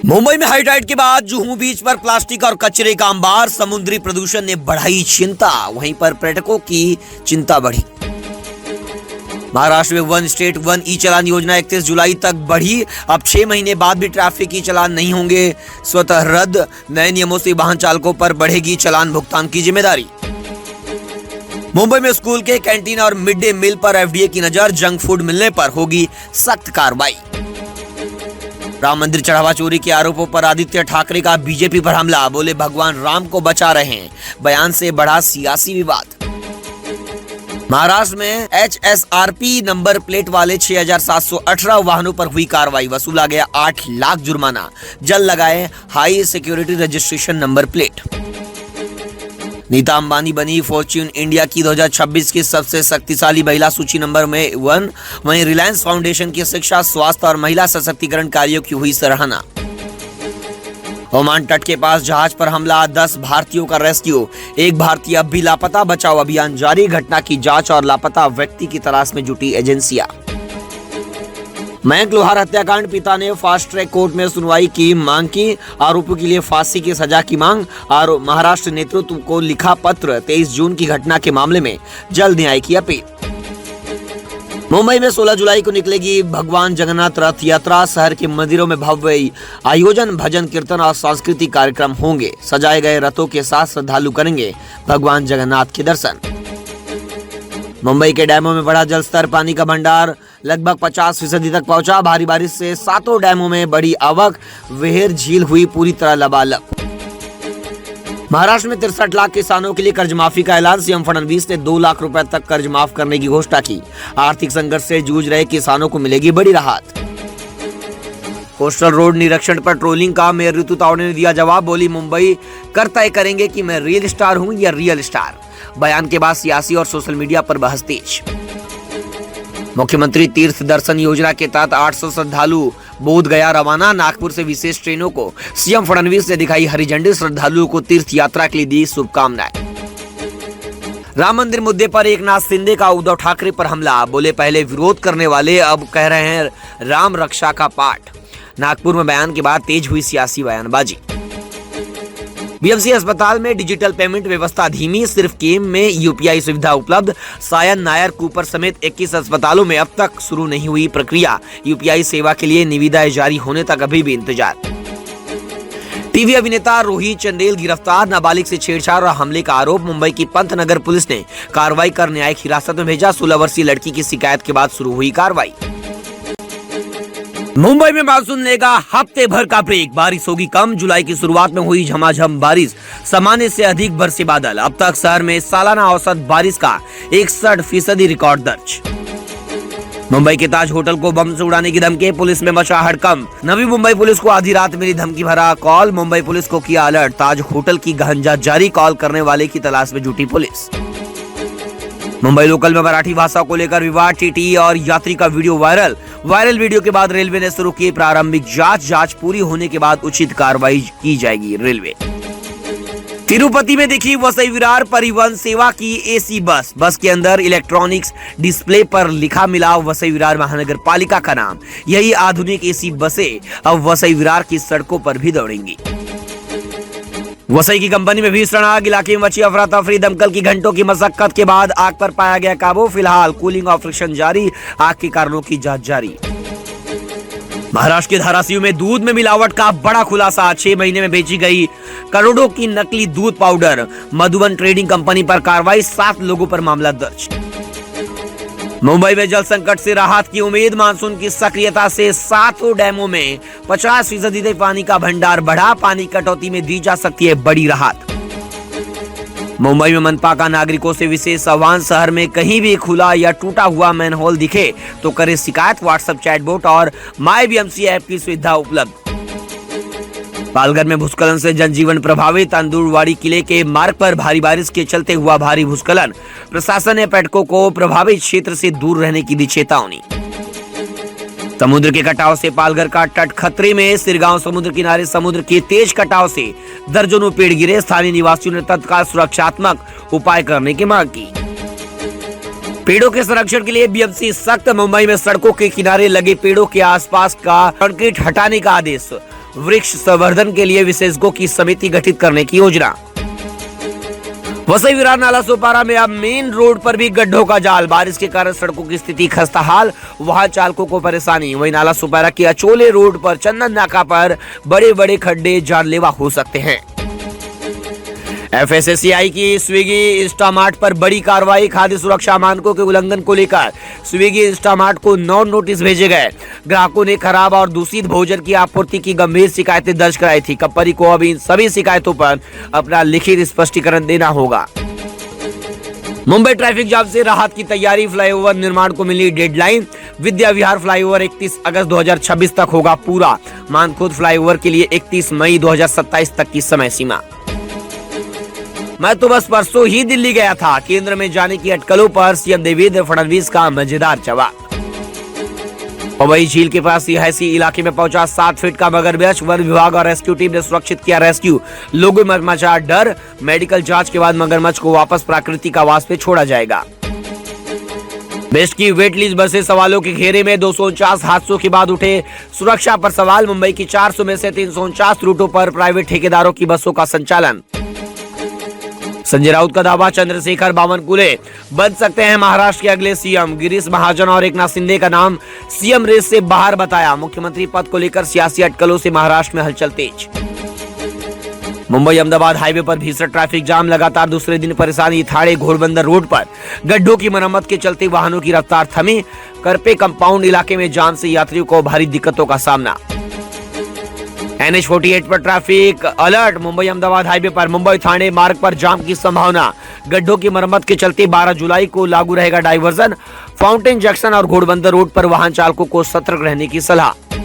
मुंबई में high Tide के बाद जुहू बीच पर प्लास्टिक और कचरे का अंबार, समुद्री प्रदूषण ने बढ़ाई चिंता। वहीं पर पर्यटकों की चिंता बढ़ी। महाराष्ट्र में वन स्टेट वन ई चालान योजना 31 जुलाई तक बढ़ी। अब 6 महीने बाद भी ट्रैफिक ई चालान नहीं होंगे स्वतः रद्द। नए नियमों से वाहन चालकों पर बढ़ेगी चालान भुगतान की जिम्मेदारी। मुंबई में स्कूल के कैंटीन और मिड डे मील पर एफडीए की नजर, जंक फूड मिलने पर होगी सख्त कार्रवाई। राम मंदिर चढ़ावा चोरी के आरोपों पर आदित्य ठाकरे का बीजेपी पर हमला, बोले भगवान राम को बचा रहे हैं। बयान से बढ़ा सियासी विवाद। महाराष्ट्र में HSRP नंबर प्लेट वाले 6,718 वाहनों पर हुई कार्रवाई, वसूला गया 8 लाख जुर्माना। जल्द लगाए high security registration number plate. Nita Ambani बनी फॉर्च्यून इंडिया की 2026 की सबसे शक्तिशाली महिला सूची नंबर में 1। वहीं रिलायंस फाउंडेशन की शिक्षा, स्वास्थ्य और महिला सशक्तिकरण कार्यों की हुई सराहना। ओमान तट के पास जहाज पर हमला, 10 भारतीयों का रेस्क्यू। एक भारतीय अब भी लापता, बचाव अभियान जारी। घटना की जांच और लापता व्यक्ति की तलाश में जुटी एजेंसियां। मयंक लोहार हत्याकांड, पिता ने फास्ट ट्रैक कोर्ट में सुनवाई की मांग की। आरोपियों के लिए फांसी की सजा की मांग। और महाराष्ट्र नेतृत्व को लिखा पत्र, 23 जून की घटना के मामले में जल्द न्याय की अपील। मुंबई में 16 जुलाई को निकलेगी भगवान जगन्नाथ रथ यात्रा। शहर के मंदिरों में भव्य आयोजन, भजन कीर्तन और सांस्कृतिक कार्यक्रम होंगे। सजाए गए रथों के साथ श्रद्धालु करेंगे भगवान जगन्नाथ के दर्शन। मुंबई के डैमों में बढ़ा जल स्तर, पानी का भंडार लगभग 50% तक पहुंचा। भारी बारिश से 7 डैमों में बढ़ी आवक। वेहर झील हुई पूरी तरह लबालब। महाराष्ट्र में 63 लाख किसानों के लिए कर्ज माफी का ऐलान। सीएम फडणवीस ने 2 लाख रुपए तक कर्ज माफ करने की घोषणा की। आर्थिक संकट से जूझ रहे किसानों को मिलेगी बड़ी राहत। कोस्टल रोड निरीक्षण पर ट्रोलिंग का मेयर ऋतु तावड़े ने दिया जवाब, बोली मुंबई कर तय करेंगे कि मैं रियल स्टार हूं या रियल स्टार। बयान के बाद सियासी और सोशल मीडिया पर बहस तेज। मुख्यमंत्री तीर्थ दर्शन योजना के तहत 800 श्रद्धालु बोध गया रवाना। नागपुर से विशेष ट्रेनों को सीएम फडणवीस ने दिखाई हरी झंडी। श्रद्धालुओं को तीर्थ यात्रा के लिए दी शुभकामनाएं। राम मंदिर मुद्दे पर एकनाथ शिंदे का उद्धव ठाकरे पर हमला, बोले पहले विरोध करने वाले अब कह रहे हैं राम रक्षा का पाठ। नागपुर में बयान के बाद तेज हुई सियासी बयानबाजी। बीएमसी अस्पताल में डिजिटल पेमेंट व्यवस्था धीमी, सिर्फ केम में यूपीआई सुविधा उपलब्ध। सायन, नायर, कूपर समेत 21 अस्पतालों में अब तक शुरू नहीं हुई प्रक्रिया। यूपीआई सेवा के लिए निविदाएं जारी होने तक अभी भी इंतजार। टीवी अभिनेता रोहित चंदेल गिरफ्तार, नाबालिग से छेड़छाड़ और हमले का आरोप। मुंबई की पंतनगर पुलिस ने कार्रवाई कर न्यायिक हिरासत में भेजा। 16 वर्षीय लड़की की शिकायत के बाद शुरू हुई कार्रवाई। मुंबई में मानसून लेगा हफ्ते भर का ब्रेक, बारिश होगी कम। जुलाई की शुरुआत में हुई झमाझम बारिश, सामान्य से अधिक बरसे बादल। अब तक शहर में सालाना औसत बारिश का 61% रिकॉर्ड दर्ज। मुंबई के ताज होटल को बम से उड़ाने की धमकी, पुलिस में मचा हड़कंप। नवी मुंबई पुलिस को आधी रात मिली धमकी भरा कॉल। मुंबई पुलिस को किया अलर्ट, ताज होटल की गहन जांच जारी। कॉल करने वाले की तलाश में जुटी पुलिस। मुंबई लोकल में मराठी भाषा को लेकर विवाद, टीटी और यात्री का वीडियो वायरल वीडियो के बाद रेलवे ने शुरू की प्रारंभिक जांच पूरी होने के बाद उचित कार्रवाई की जाएगी। रेलवे तिरुपति में दिखी वसई विरार परिवहन सेवा की एसी बस के अंदर इलेक्ट्रॉनिक्स डिस्प्ले पर लिखा मिला वसई विरार महानगर पालिका का नाम। यही आधुनिक एसी बसें अब वसई विरार की सड़कों पर भी दौड़ेंगी। वसई की कंपनी में भीषण आग, इलाके में मची अफरा तफरी। दमकल की घंटों की मशक्कत के बाद आग पर पाया गया काबू। फिलहाल कूलिंग ऑपरेशन जारी, आग के कारणों की जांच जारी। महाराष्ट्र के धाराशिव में दूध में मिलावट का बड़ा खुलासा, 6 महीने में बेची गई करोड़ों की नकली दूध पाउडर। मधुबन ट्रेडिंग कंपनी पर कार्रवाई, 7 लोगों पर मामला दर्ज। मुंबई में जल संकट से राहत की उम्मीद, मानसून की सक्रियता से 7 डैमों में 50% तक पानी का भंडार बढ़ा। पानी कटौती में दी जा सकती है बड़ी राहत। मुंबई में मनपा का नागरिकों से विशेष आह्वान, शहर में कहीं भी खुला या टूटा हुआ मैनहोल दिखे तो करे शिकायत। व्हाट्सएप चैटबॉट और माई बीएमसी ऐप की सुविधा उपलब्ध। पालघर में भूस्खलन से जनजीवन प्रभावित, अंदुरवाड़ी किले के मार्ग पर भारी बारिश के चलते हुआ भारी भूस्खलन। प्रशासन ने पर्यटकों को प्रभावित क्षेत्र से दूर रहने की दी चेतावनी। समुद्र के कटाव से पालघर का तट खतरे में, सिरगांव समुद्र किनारे समुद्र के तेज कटाव से दर्जनों पेड़ गिरे। स्थानीय निवासियों ने तत्काल सुरक्षात्मक उपाय करने की मांग की। पेड़ों के संरक्षण के लिए बीएमसी सख्त, मुंबई में सड़कों के किनारे लगे पेड़ों के आसपास का कंक्रीट हटाने का आदेश। वृक्ष संवर्धन के लिए विशेषज्ञों की समिति गठित करने की योजना। वसई विरार नाला सोपारा में अब मेन रोड पर भी गड्ढों का जाल। बारिश के कारण सड़कों की स्थिति खस्ताहाल, वाहन चालकों को परेशानी। वहीं नाला सोपारा के अचोले रोड पर चंदन नाका पर बड़े बड़े खड्डे जानलेवा हो सकते हैं। FSSAI की स्विगी इंस्टामार्ट पर बड़ी कार्रवाई। खाद्य सुरक्षा मानकों के उल्लंघन को लेकर स्विगी इंस्टामार्ट को 9 नोटिस भेजे गए। ग्राहकों ने खराब और दूषित भोजन की आपूर्ति की गंभीर शिकायतें दर्ज कराई थी। कंपनी को अब इन सभी शिकायतों पर अपना लिखित स्पष्टीकरण देना होगा। मुंबई ट्रैफिक जाम से राहत की तैयारी। फ्लाईओवर निर्माण को मिली डेडलाइन। विद्या विहार फ्लाईओवर 31 अगस्त 2026 तक होगा पूरा। मानखुर्द फ्लाईओवर के लिए 31 मई 2027 तक की समय सीमा। मैं तो बस परसों ही दिल्ली गया था। केंद्र में जाने की अटकलों पर सीएम देवेंद्र फडणवीस का मजेदार जवाब। पवई झील के पास रिहायशी इलाके में पहुंचा 7 फीट का मगरमच्छ। वन विभाग और रेस्क्यू टीम ने सुरक्षित किया रेस्क्यू। लोगों में मचा डर। मेडिकल जांच के बाद मगरमच्छ को वापस प्राकृतिक आवास पे छोड़ा जाएगा। बेस्ट की वेट लिस्ट बसें सवालों के घेरे में। 249 हादसों के बाद उठे सुरक्षा पर सवाल। मुंबई की 400 में से 349 रूटों पर प्राइवेट ठेकेदारों की बसों का संचालन। संजय राउत का दावा, चंद्रशेखर बावनकुले बन सकते हैं महाराष्ट्र के अगले सीएम। गिरीश महाजन और एकनाथ शिंदे का नाम सीएम रेस से बाहर बताया। मुख्यमंत्री पद को लेकर सियासी अटकलों से महाराष्ट्र में हलचल तेज। मुंबई अहमदाबाद हाईवे पर भीषण ट्रैफिक जाम। लगातार दूसरे दिन परेशानी। थाड़े घोड़बंदर रोड पर गड्ढों की मरम्मत के चलते वाहनों की रफ्तार थमी। करपे कंपाउंड इलाके में जाम से यात्रियों को भारी दिक्कतों का सामना। NH48 पर traffic alert. Mumbai Ahmedabad highway पर मुंबई थाने मार्ग पर जाम की संभावना। गड्ढों की मरम्मत के चलते 12 जुलाई को लागू रहेगा डाइवर्जन। फाउंटेन जंक्शन और घोड़बंदर रोड पर वाहन चालकों को सतर्क रहने की सलाह।